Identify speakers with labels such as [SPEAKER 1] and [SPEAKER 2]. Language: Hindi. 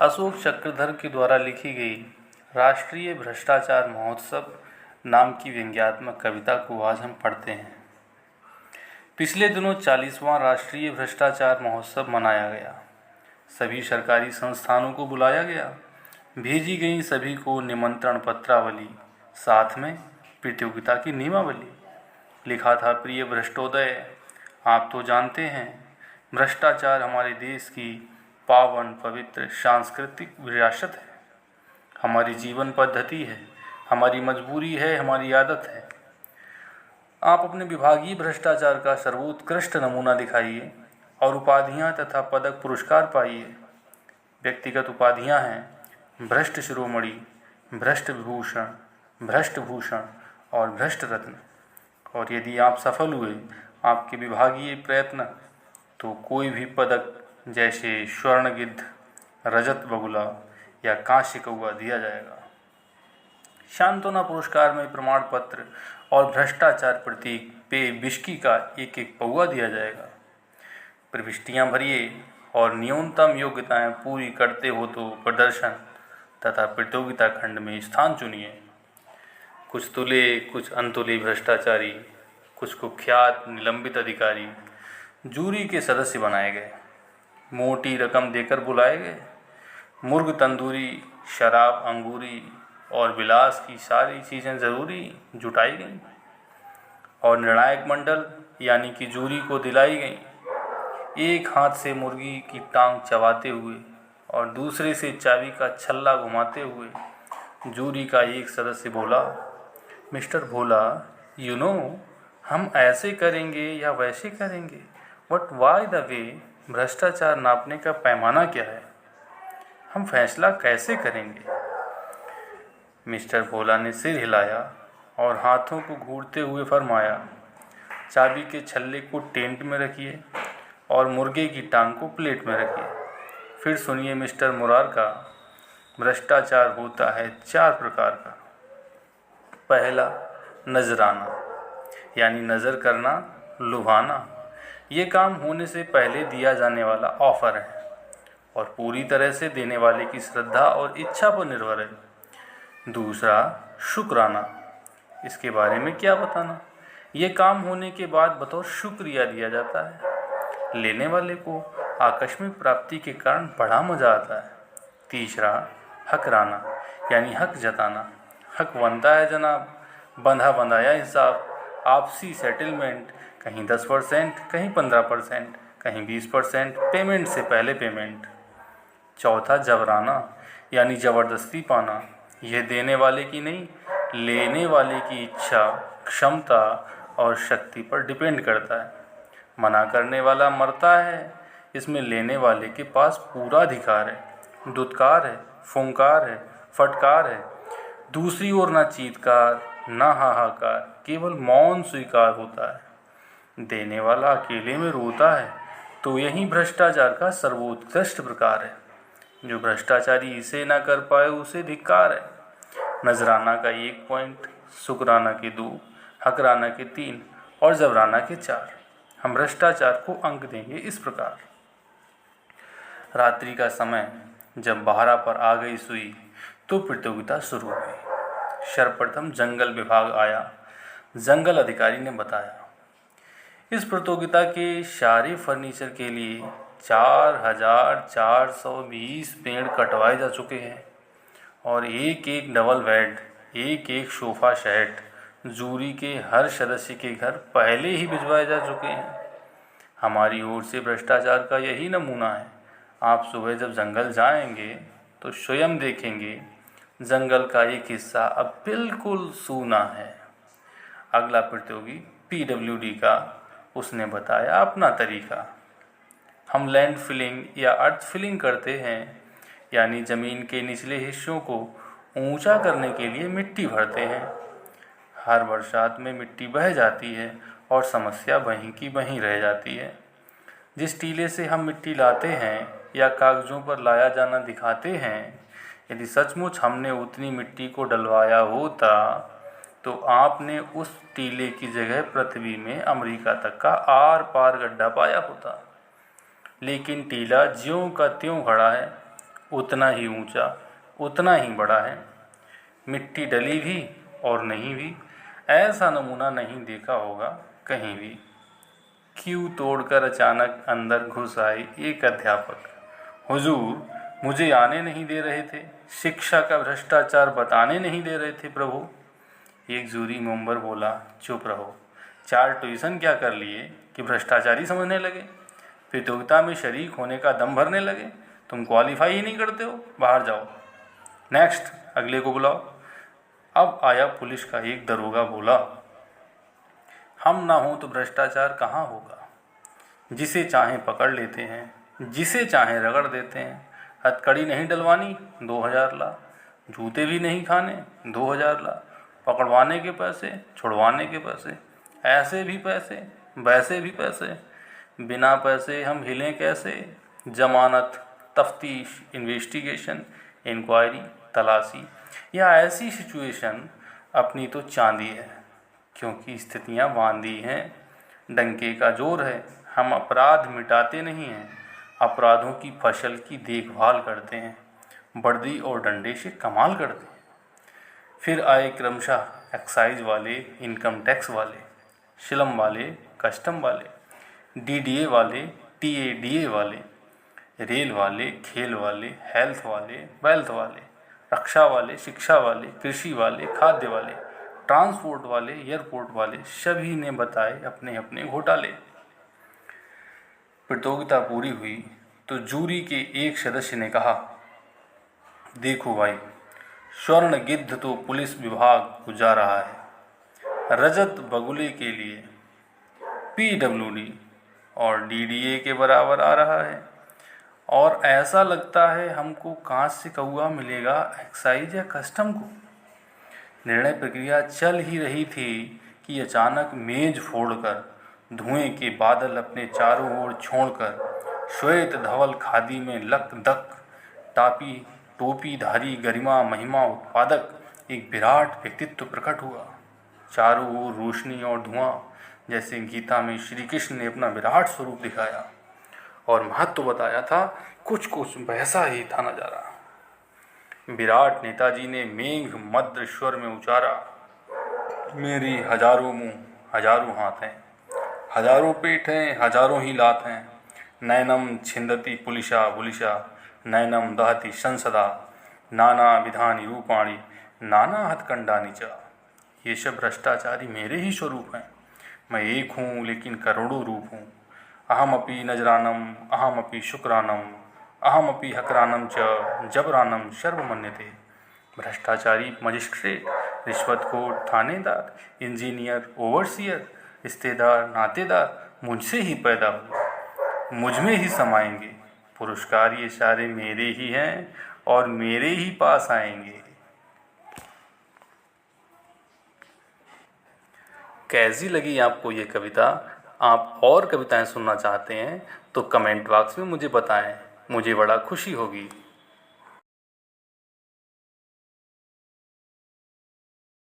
[SPEAKER 1] अशोक चक्रधर के द्वारा लिखी गई राष्ट्रीय भ्रष्टाचार महोत्सव नाम की व्यंग्यात्मक कविता को आज हम पढ़ते हैं। पिछले दिनों 40वां राष्ट्रीय भ्रष्टाचार महोत्सव मनाया गया। सभी सरकारी संस्थानों को बुलाया गया, भेजी गई सभी को निमंत्रण पत्रावली, साथ में प्रतियोगिता की नियमावली। लिखा था, प्रिय भ्रष्टोदय, आप तो जानते हैं भ्रष्टाचार हमारे देश की पावन पवित्र सांस्कृतिक विरासत है, हमारी जीवन पद्धति है, हमारी मजबूरी है, हमारी आदत है। आप अपने विभागीय भ्रष्टाचार का सर्वोत्कृष्ट नमूना दिखाइए और उपाधियां तथा पदक पुरस्कार पाइए। व्यक्तिगत उपाधियां हैं भ्रष्ट शिरोमणि, भ्रष्ट विभूषण, भ्रष्ट भूषण और भ्रष्ट रत्न। और यदि आप सफल हुए आपके विभागीय प्रयत्न तो कोई भी पदक जैसे स्वर्ण गिद्ध, रजत बगुला या कांस्य कौवा दिया जाएगा। सांत्वना पुरस्कार में प्रमाण पत्र और भ्रष्टाचार प्रतीक पेय विस्की का एक एक पौवा दिया जाएगा। प्रविष्टियां भरिए और न्यूनतम योग्यताएं पूरी करते हो तो प्रदर्शन तथा प्रतियोगिता खंड में स्थान चुनिए। कुछ तुले कुछ अनतुले भ्रष्टाचारी, कुछ कुख्यात निलंबित अधिकारी जूरी के सदस्य बनाए गए, मोटी रकम देकर बुलाए गए। मुर्ग तंदूरी, शराब अंगूरी और विलास की सारी चीज़ें ज़रूरी जुटाई गईं और निर्णायक मंडल यानी कि जूरी को दिलाई गई। एक हाथ से मुर्गी की टांग चबाते हुए और दूसरे से चाबी का छल्ला घुमाते हुए जूरी का एक सदस्य बोला, मिस्टर भोला, यू नो, हम ऐसे करेंगे या वैसे करेंगे, बट वाई द वे, भ्रष्टाचार नापने का पैमाना क्या है, हम फैसला कैसे करेंगे। मिस्टर भोला ने सिर हिलाया और हाथों को घूरते हुए फरमाया, चाबी के छल्ले को टेंट में रखिए और मुर्गे की टांग को प्लेट में रखिए। फिर सुनिए मिस्टर मुरार का, भ्रष्टाचार होता है 4 प्रकार का। पहला, नजराना, यानी नज़र करना, लुभाना। ये काम होने से पहले दिया जाने वाला ऑफर है और पूरी तरह से देने वाले की श्रद्धा और इच्छा पर निर्भर है। दूसरा, शुक्राना, इसके बारे में क्या बताना, ये काम होने के बाद बतौर शुक्रिया दिया जाता है। लेने वाले को आकस्मिक प्राप्ति के कारण बड़ा मज़ा आता है। तीसरा, हकराना, यानी हक जताना, हक बनता है जनाब, बंधा बंधाया हिसाब, आपसी सेटलमेंट, कहीं 10%, कहीं 15%, कहीं 20%, पेमेंट से पहले पेमेंट। चौथा, जबराना, यानी ज़बरदस्ती पाना, यह देने वाले की नहीं, लेने वाले की इच्छा, क्षमता और शक्ति पर डिपेंड करता है। मना करने वाला मरता है, इसमें लेने वाले के पास पूरा अधिकार है। दुत्कार है, फुंकार है, फटकार है। दूसरी ओर ना चीत्कार ना हाहाकार, केवल मौन स्वीकार होता है। देने वाला अकेले में रोता है तो यही भ्रष्टाचार का सर्वोत्कृष्ट प्रकार है। जो भ्रष्टाचारी इसे ना कर पाए उसे धिक्कार है। नजराना का 1 पॉइंट, शुक्राना के 2, हकराना के 3 और जबराना के 4। हम भ्रष्टाचार को अंक देंगे इस प्रकार। रात्रि का समय, जब 12 पर आ गई सुई तो प्रतियोगिता शुरू हुई। सर्वप्रथम जंगल विभाग आया। जंगल अधिकारी ने बताया, इस प्रतियोगिता के सारे फर्नीचर के लिए 4420 पेड़ कटवाए जा चुके हैं और एक एक डबल बेड, एक एक सोफ़ा सेट जूरी के हर सदस्य के घर पहले ही भिजवाए जा चुके हैं। हमारी ओर से भ्रष्टाचार का यही नमूना है। आप सुबह जब जंगल जाएंगे तो स्वयं देखेंगे जंगल का एक हिस्सा अब बिल्कुल सूना है। अगला प्रतियोगी PWD का, उसने बताया अपना तरीका। हम लैंड फिलिंग या अर्थ फिलिंग करते हैं, यानी ज़मीन के निचले हिस्सों को ऊंचा करने के लिए मिट्टी भरते हैं। हर बरसात में मिट्टी बह जाती है और समस्या वहीं की वहीं रह जाती है। जिस टीले से हम मिट्टी लाते हैं या कागज़ों पर लाया जाना दिखाते हैं, यदि सचमुच हमने उतनी मिट्टी को डलवाया होता तो आपने उस टीले की जगह पृथ्वी में अमेरिका तक का आर पार गड्ढा पाया होता। लेकिन टीला ज्यों का त्यों खड़ा है, उतना ही ऊंचा, उतना ही बड़ा है। मिट्टी डली भी और नहीं भी, ऐसा नमूना नहीं देखा होगा कहीं भी। क्यों तोड़कर अचानक अंदर घुस आए एक अध्यापक। हुजूर, मुझे आने नहीं दे रहे थे, शिक्षा का भ्रष्टाचार बताने नहीं दे रहे थे प्रभु। एक जूरी मेंबर बोला, चुप रहो, 4 ट्यूशन क्या कर लिए कि भ्रष्टाचारी समझने लगे, प्रतियोगिता में शरीक होने का दम भरने लगे। तुम क्वालिफाई ही नहीं करते हो, बाहर जाओ। नेक्स्ट, अगले को बुलाओ। अब आया पुलिस का एक दरोगा, बोला, हम ना हो तो भ्रष्टाचार कहाँ होगा। जिसे चाहे पकड़ लेते हैं, जिसे चाहे रगड़ देते हैं। हथकड़ी नहीं डलवानी, 2000 ला। जूते भी नहीं खाने, 2000 ला। पकड़वाने के पैसे, छुड़वाने के पैसे, ऐसे भी पैसे, वैसे भी पैसे। बिना पैसे हम हिलें कैसे। जमानत, तफ्तीश, इन्वेस्टिगेशन, इंक्वायरी, तलाशी या ऐसी सिचुएशन अपनी तो चांदी है, क्योंकि स्थितियां बांधी हैं। डंके का जोर है, हम अपराध मिटाते नहीं हैं, अपराधों की फसल की देखभाल करते हैं। वर्दी और डंडे से कमाल करते हैं। फिर आए क्रमशः एक्साइज वाले, इनकम टैक्स वाले, शिलम वाले, कस्टम वाले, डीडीए वाले, टीएडीए वाले, रेल वाले, खेल वाले, हेल्थ वाले, वेल्थ वाले, रक्षा वाले, शिक्षा वाले, कृषि वाले, खाद्य वाले, ट्रांसपोर्ट वाले, एयरपोर्ट वाले। सभी ने बताए अपने अपने घोटाले। प्रतियोगिता पूरी हुई तो जूरी के एक सदस्य ने कहा, देखो भाई, स्वर्ण गिद्ध तो पुलिस विभाग को जा रहा है, रजत बगुले के लिए पीडब्ल्यूडी और डीडीए के बराबर आ रहा है। और ऐसा लगता है हमको कांच से कौआ मिलेगा एक्साइज या कस्टम को। निर्णय प्रक्रिया चल ही रही थी कि अचानक मेज फोड़कर, धुएं के बादल अपने चारों ओर छोड़कर, श्वेत धवल खादी में लक दक टोपीधारी गरिमा महिमा उत्पादक एक विराट व्यक्तित्व प्रकट हुआ। चारों ओर रोशनी और धुआं, जैसे गीता में श्री कृष्ण ने अपना विराट स्वरूप दिखाया और महत्व बताया था, कुछ कुछ वैसा ही था नजारा। विराट नेताजी ने मेघ मद्र स्वर में उचारा, मेरी हजारों मुंह, हजारों हाथ हैं, हजारों पेट हैं, हजारों ही लात हैं। नैनम छिंदती पुलिशा बुलिशा, नैनम दहति संसदा, नाना विधानी रूपाणी, नाना हथकंडानी च। ये सब भ्रष्टाचारी मेरे ही स्वरूप हैं। मैं एक हूँ लेकिन करोड़ों रूप हूँ। अहमपि नजरानम, अहमपि शुक्रानम, अहमपि हकरानम च जबरानम सर्वमन्यते। भ्रष्टाचारी मजिस्ट्रेट, रिश्वतखोर थानेदार, इंजीनियर, ओवरसियर, रिश्तेदार, नातेदार मुझसे ही पैदा हुए, मुझ में ही समाएंगे। पुरस्कार ये सारे मेरे ही हैं और मेरे ही पास आएंगे। कैसी लगी आपको ये कविता? आप और कविताएं सुनना चाहते हैं तो कमेंट बॉक्स में मुझे बताएं, मुझे बड़ा खुशी होगी।